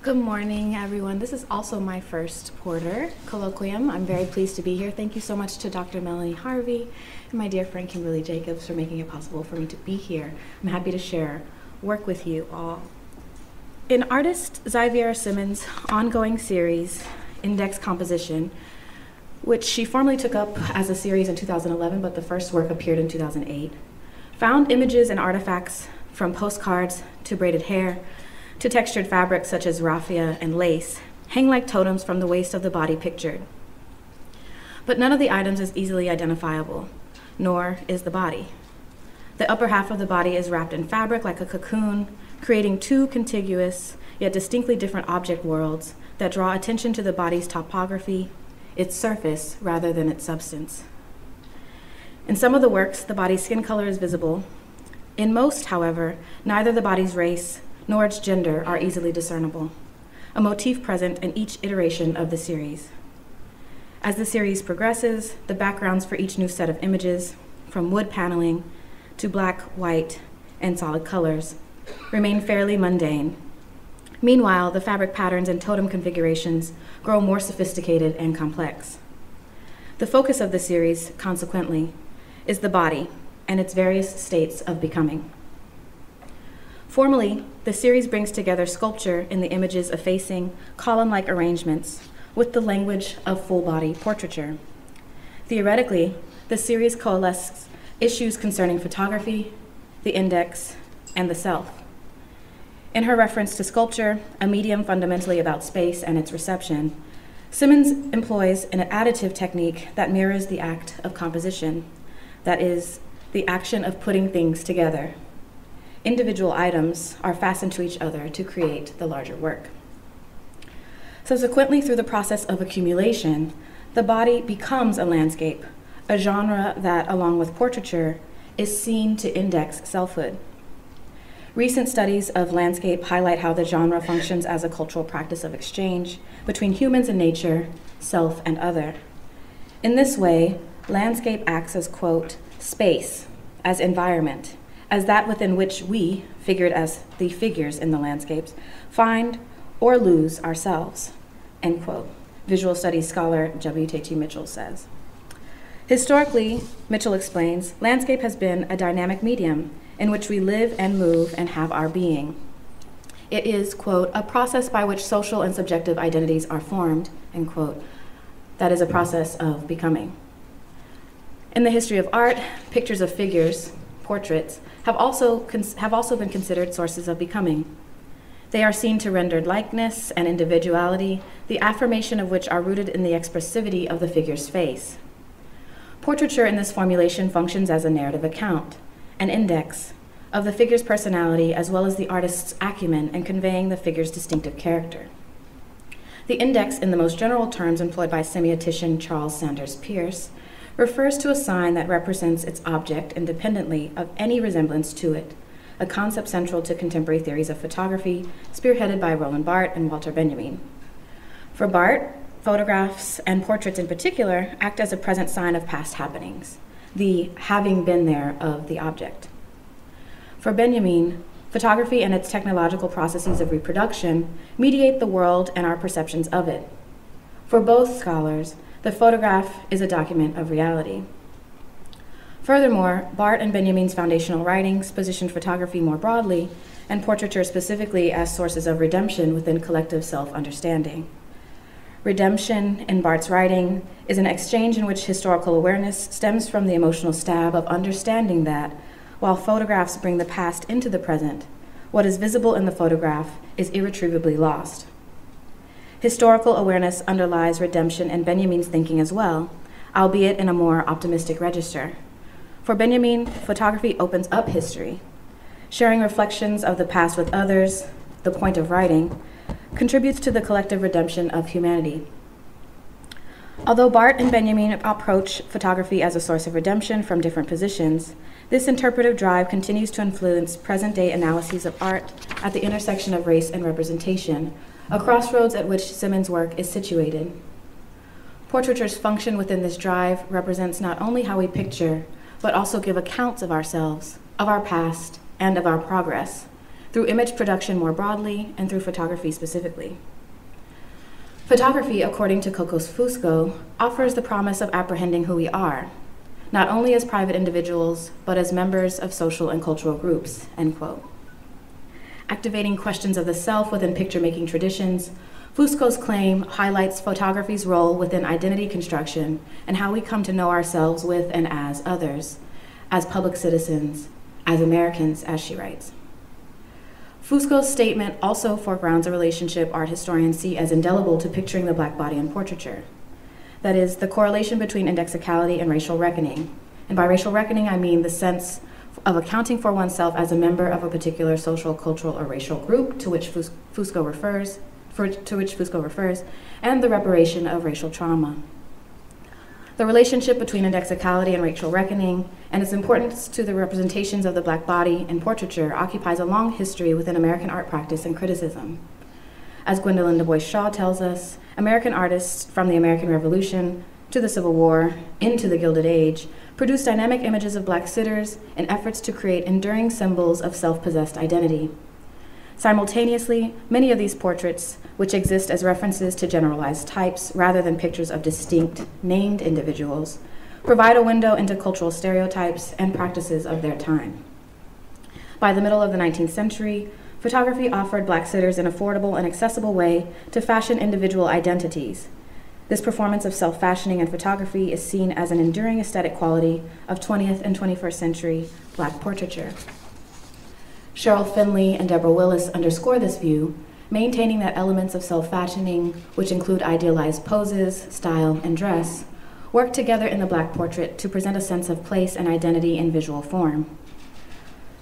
Good morning, everyone. This is also my first Porter colloquium. I'm very pleased to be here. Thank you so much to Dr. Melanie Harvey and my dear friend Kimberly Jacobs for making it possible for me to be here. I'm happy to share work with you all. In artist Xavier Simmons' ongoing series, Index Composition, which she formally took up as a series in 2011, but the first work appeared in 2008, found images and artifacts from postcards to braided hair, to textured fabrics such as raffia and lace, hang like totems from the waist of the body pictured. But none of the items is easily identifiable, nor is the body. The upper half of the body is wrapped in fabric like a cocoon, creating two contiguous yet distinctly different object worlds that draw attention to the body's topography, its surface rather than its substance. In some of the works, the body's skin color is visible. In most, however, neither the body's race nor its gender are easily discernible, a motif present in each iteration of the series. As the series progresses, the backgrounds for each new set of images, from wood paneling to black, white, and solid colors, remain fairly mundane. Meanwhile, the fabric patterns and totem configurations grow more sophisticated and complex. The focus of the series, consequently, is the body and its various states of becoming. Formally, the series brings together sculpture in the images effacing column-like arrangements with the language of full-body portraiture. Theoretically, the series coalesces issues concerning photography, the index, and the self. In her reference to sculpture, a medium fundamentally about space and its reception, Simmons employs an additive technique that mirrors the act of composition, that is, the action of putting things together. Individual items are fastened to each other to create the larger work. Subsequently, through the process of accumulation, the body becomes a landscape, a genre that, along with portraiture, is seen to index selfhood. Recent studies of landscape highlight how the genre functions as a cultural practice of exchange between humans and nature, self and other. In this way, landscape acts as, quote, space, as environment, as that within which we, figured as the figures in the landscapes, find or lose ourselves, end quote. Visual studies scholar W.T. Mitchell says. Historically, Mitchell explains, landscape has been a dynamic medium in which we live and move and have our being. It is, quote, a process by which social and subjective identities are formed, end quote. That is a process of becoming. In the history of art, pictures of figures, portraits, have also been considered sources of becoming. They are seen to render likeness and individuality, the affirmation of which are rooted in the expressivity of the figure's face. Portraiture in this formulation functions as a narrative account, an index of the figure's personality as well as the artist's acumen in conveying the figure's distinctive character. The index, in the most general terms employed by semiotician Charles Sanders Peirce, refers to a sign that represents its object independently of any resemblance to it, a concept central to contemporary theories of photography, spearheaded by Roland Barthes and Walter Benjamin. For Barthes, photographs and portraits in particular act as a present sign of past happenings, the having been there of the object. For Benjamin, photography and its technological processes of reproduction mediate the world and our perceptions of it. For both scholars, the photograph is a document of reality. Furthermore, Barthes and Benjamin's foundational writings positioned photography more broadly and portraiture specifically as sources of redemption within collective self-understanding. Redemption, in Barthes' writing, is an exchange in which historical awareness stems from the emotional stab of understanding that, while photographs bring the past into the present, what is visible in the photograph is irretrievably lost. Historical awareness underlies redemption in Benjamin's thinking as well, albeit in a more optimistic register. For Benjamin, photography opens up history. Sharing reflections of the past with others, the point of writing, contributes to the collective redemption of humanity. Although Barthes and Benjamin approach photography as a source of redemption from different positions, this interpretive drive continues to influence present-day analyses of art at the intersection of race and representation, a crossroads at which Simmons' work is situated. Portraiture's function within this drive represents not only how we picture, but also give accounts of ourselves, of our past, and of our progress, through image production more broadly, and through photography specifically. Photography, according to Cocos Fusco, offers the promise of apprehending who we are, not only as private individuals, but as members of social and cultural groups, end quote. Activating questions of the self within picture-making traditions, Fusco's claim highlights photography's role within identity construction and how we come to know ourselves with and as others, as public citizens, as Americans, as she writes. Fusco's statement also foregrounds a relationship art historians see as indelible to picturing the Black body in portraiture. That is, the correlation between indexicality and racial reckoning. And by racial reckoning, I mean the sense of accounting for oneself as a member of a particular social, cultural, or racial group to which Fusco refers, and the reparation of racial trauma. The relationship between indexicality and racial reckoning and its importance to the representations of the Black body in portraiture occupies a long history within American art practice and criticism. As Gwendolyn Du Bois Shaw tells us, American artists from the American Revolution to the Civil War into the Gilded Age produced dynamic images of Black sitters in efforts to create enduring symbols of self-possessed identity. Simultaneously, many of these portraits, which exist as references to generalized types rather than pictures of distinct, named individuals, provide a window into cultural stereotypes and practices of their time. By the middle of the 19th century, photography offered Black sitters an affordable and accessible way to fashion individual identities. This performance of self-fashioning in photography is seen as an enduring aesthetic quality of 20th and 21st century Black portraiture. Cheryl Finley and Deborah Willis underscore this view, maintaining that elements of self-fashioning, which include idealized poses, style, and dress, work together in the Black portrait to present a sense of place and identity in visual form.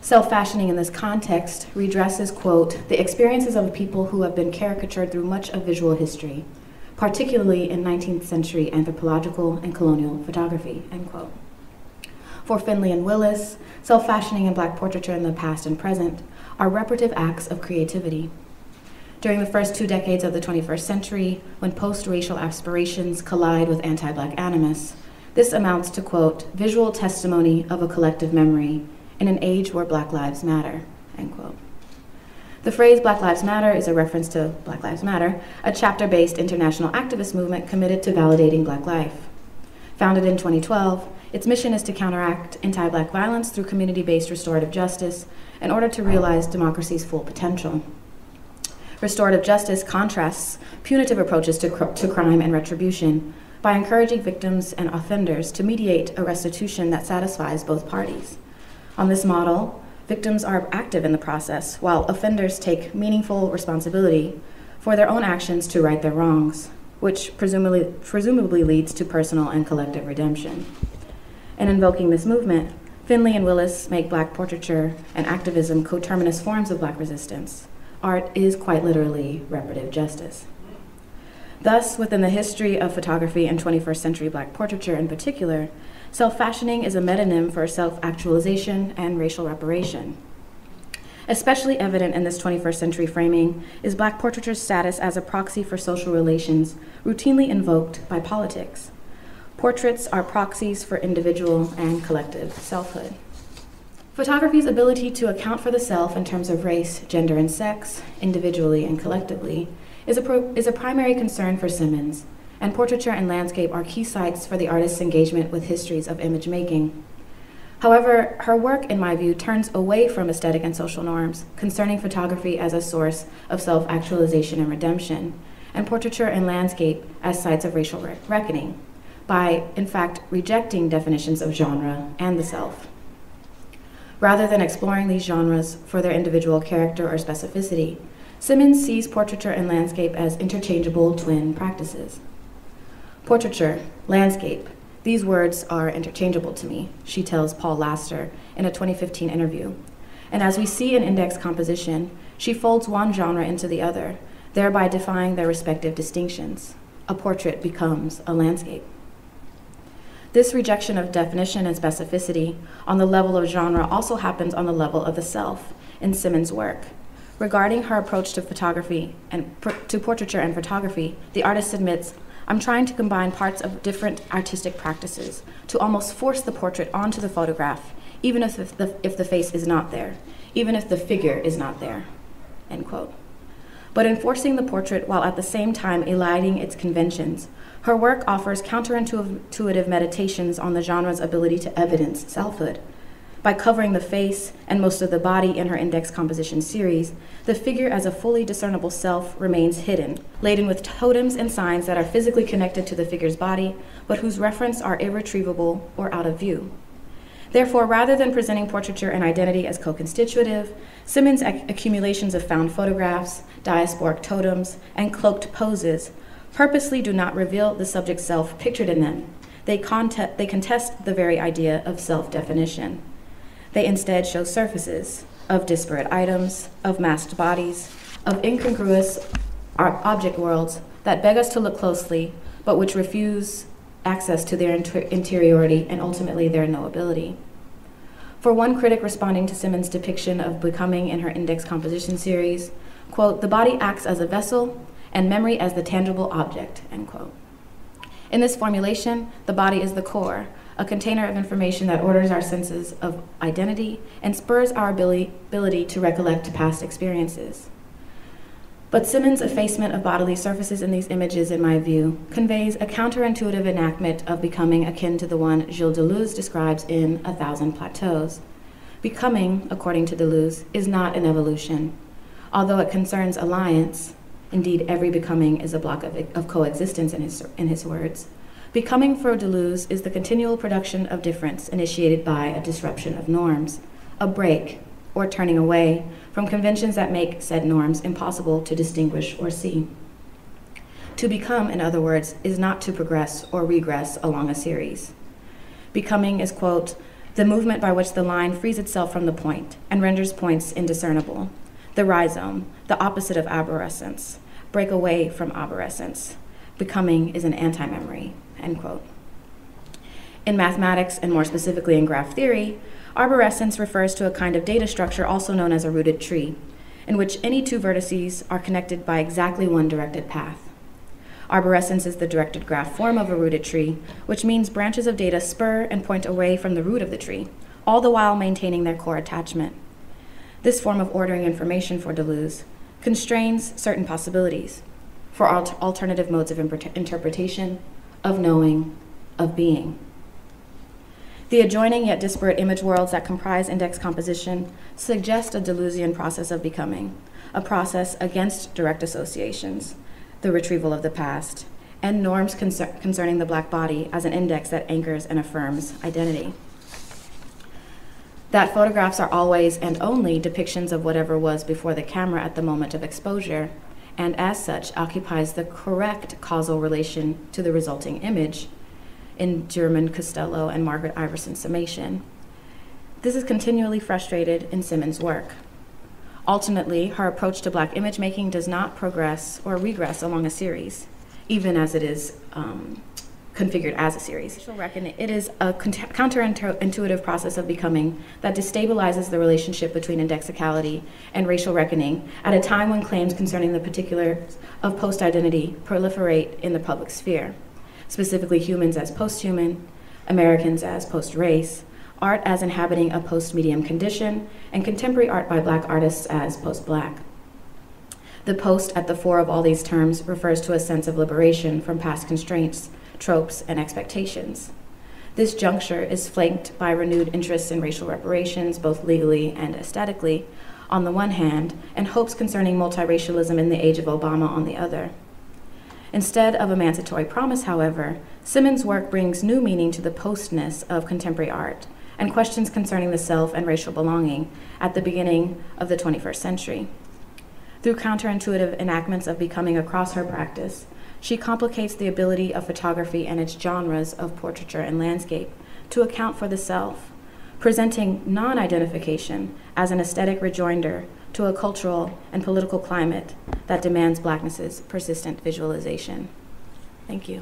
Self-fashioning in this context redresses, quote, the experiences of people who have been caricatured through much of visual history, particularly in 19th century anthropological and colonial photography, end quote. For Finley and Willis, self-fashioning and Black portraiture in the past and present are reparative acts of creativity. During the first 2 decades of the 21st century, when post-racial aspirations collide with anti-Black animus, this amounts to, quote, visual testimony of a collective memory in an age where Black lives matter, end quote. The phrase Black Lives Matter is a reference to Black Lives Matter, a chapter-based international activist movement committed to validating Black life. Founded in 2012, its mission is to counteract anti-Black violence through community-based restorative justice in order to realize democracy's full potential. Restorative justice contrasts punitive approaches to crime and retribution by encouraging victims and offenders to mediate a restitution that satisfies both parties. On this model, victims are active in the process, while offenders take meaningful responsibility for their own actions to right their wrongs, which presumably leads to personal and collective redemption. In invoking this movement, Finley and Willis make Black portraiture and activism coterminous forms of Black resistance. Art is quite literally reparative justice. Thus, within the history of photography and 21st century Black portraiture in particular, self-fashioning is a metonym for self-actualization and racial reparation. Especially evident in this 21st century framing is Black portraiture's status as a proxy for social relations routinely invoked by politics. Portraits are proxies for individual and collective selfhood. Photography's ability to account for the self in terms of race, gender, and sex, individually and collectively, is a primary concern for Simmons, and portraiture and landscape are key sites for the artist's engagement with histories of image making. However, her work, in my view, turns away from aesthetic and social norms concerning photography as a source of self-actualization and redemption, and portraiture and landscape as sites of racial reckoning, by, in fact, rejecting definitions of genre and the self. Rather than exploring these genres for their individual character or specificity, Simmons sees portraiture and landscape as interchangeable twin practices. Portraiture, landscape, these words are interchangeable to me, she tells Paul Laster in a 2015 interview. And as we see in index composition, she folds one genre into the other, thereby defying their respective distinctions. A portrait becomes a landscape. This rejection of definition and specificity on the level of genre also happens on the level of the self in Simmons' work. Regarding her approach to photography and to portraiture and photography, the artist admits, I'm trying to combine parts of different artistic practices to almost force the portrait onto the photograph, even if the face is not there, even if the figure is not there," end quote. But in forcing the portrait while at the same time eliding its conventions, her work offers counterintuitive meditations on the genre's ability to evidence selfhood. By covering the face and most of the body in her index composition series, the figure as a fully discernible self remains hidden, laden with totems and signs that are physically connected to the figure's body, but whose reference are irretrievable or out of view. Therefore, rather than presenting portraiture and identity as co-constitutive, Simmons' accumulations of found photographs, diasporic totems, and cloaked poses purposely do not reveal the subject's self pictured in them. They contest the very idea of self-definition. They instead show surfaces of disparate items, of masked bodies, of incongruous object worlds that beg us to look closely, but which refuse access to their interiority and ultimately their knowability. For one critic responding to Simmons' depiction of becoming in her index composition series, quote, "The body acts as a vessel and memory as the tangible object," end quote. In this formulation, the body is the core, a container of information that orders our senses of identity and spurs our ability to recollect past experiences. But Simmons' effacement of bodily surfaces in these images, in my view, conveys a counterintuitive enactment of becoming akin to the one Gilles Deleuze describes in A Thousand Plateaus. Becoming, according to Deleuze, is not an evolution. Although it concerns alliance, indeed every becoming is a block of coexistence in his words, becoming for Deleuze is the continual production of difference initiated by a disruption of norms, a break or turning away from conventions that make said norms impossible to distinguish or see. To become, in other words, is not to progress or regress along a series. Becoming is, quote, "the movement by which the line frees itself from the point and renders points indiscernible. The rhizome, the opposite of arborescence, break away from arborescence. Becoming is an anti-memory," end quote. In mathematics, and more specifically in graph theory, arborescence refers to a kind of data structure also known as a rooted tree, in which any two vertices are connected by exactly one directed path. Arborescence is the directed graph form of a rooted tree, which means branches of data spur and point away from the root of the tree, all the while maintaining their core attachment. This form of ordering information for Deleuze constrains certain possibilities for alternative modes of interpretation, of knowing, of being. The adjoining yet disparate image worlds that comprise index composition suggest a Deleuzian process of becoming, a process against direct associations, the retrieval of the past, and norms concerning the Black body as an index that anchors and affirms identity. That photographs are always and only depictions of whatever was before the camera at the moment of exposure, and as such occupies the correct causal relation to the resulting image, in German Costello and Margaret Iverson's summation. This is continually frustrated in Simmons' work. Ultimately, her approach to Black image making does not progress or regress along a series, even as it is configured as a series. It is a counterintuitive process of becoming that destabilizes the relationship between indexicality and racial reckoning at a time when claims concerning the particulars of post-identity proliferate in the public sphere, specifically humans as post-human, Americans as post-race, art as inhabiting a post-medium condition, and contemporary art by Black artists as post-Black. The post at the fore of all these terms refers to a sense of liberation from past constraints, tropes, and expectations. This juncture is flanked by renewed interest in racial reparations, both legally and aesthetically, on the one hand, and hopes concerning multiracialism in the age of Obama on the other. Instead of emancipatory promise, however, Simmons' work brings new meaning to the postness of contemporary art and questions concerning the self and racial belonging at the beginning of the 21st century. Through counterintuitive enactments of becoming across her practice, she complicates the ability of photography and its genres of portraiture and landscape to account for the self, presenting non-identification as an aesthetic rejoinder to a cultural and political climate that demands Blackness's persistent visualization. Thank you.